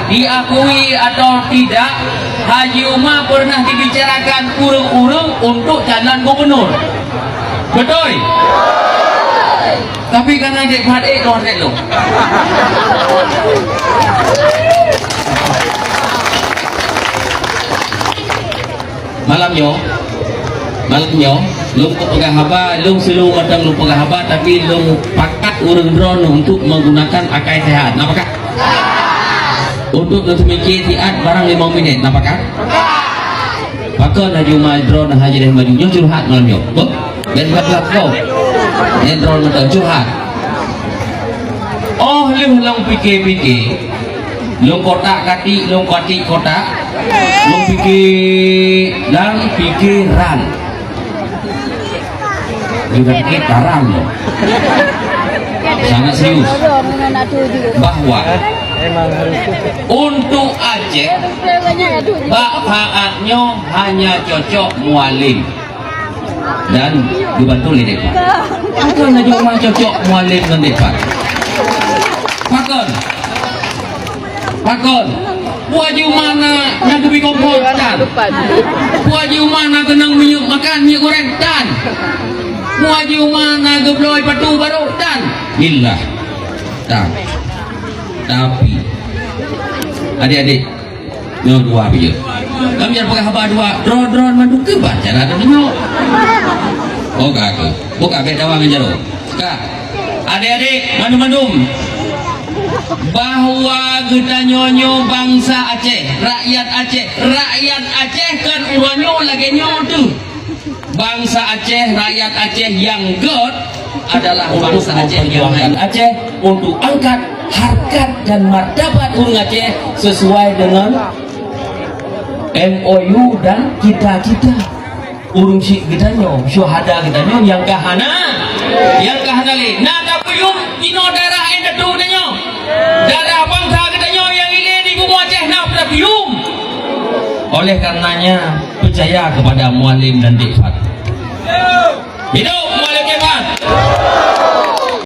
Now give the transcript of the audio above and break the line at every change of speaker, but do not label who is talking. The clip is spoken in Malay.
diakui atau tidak, Haji Umar pernah dibicarakan urung-urung untuk calon gubernur. Betul? Tapi karena dek padik doang dek lo. Malamnya, lu pegang haba, lu selalu macam lu pegang haba, tapi lu pakat urung drone untuk menggunakan akai sehat. Napakah? Untuk memiliki tiat barang 5 minit. Napakah? Maka Haji Umar drone Haji dah majunya curhat malamnya. Oh, dan buat kau. Yang drone macam curhat. Oh, lu lang fikir-fikir. Lu kotak kati, lu kati kotak. Lu fikir dan pikiran. Juga fikir karam loh. Sangat serius. Bahwa untuk Aceh bahagiannya hanya cocok mualim dan dibantu oleh depan. Bukan hanya cuma cocok mualim dan depan. Pakon. Puaji mana yang kebi kompor dan puaji mana kenang minyak makan minyak goreng dan puaji mana gebloi patu baru dan billah dan tapi adik-adik nyo dua aja kami jangan pakai haba dua drone mandu ke baca ada nyo oh kak buka beda wang jero kak adik-adik mandum bahwa kita nyonyo bangsa Aceh, rakyat Aceh kan uranyo lagi nyotu. Bangsa Aceh, rakyat Aceh yang good adalah bangsa Aceh yang Aceh untuk angkat harkat dan martabat urang Aceh sesuai dengan MOU dan cita-cita urung si gedanyo, syuhada gedanyo yang kahana le. Nah tapi yung ino darah enda tu gedanyo. Darah bangsa gedanyo yang ini di bumi Aceh nak berbium. Oleh karenanya percaya kepada mualim dan dikfat. Hidup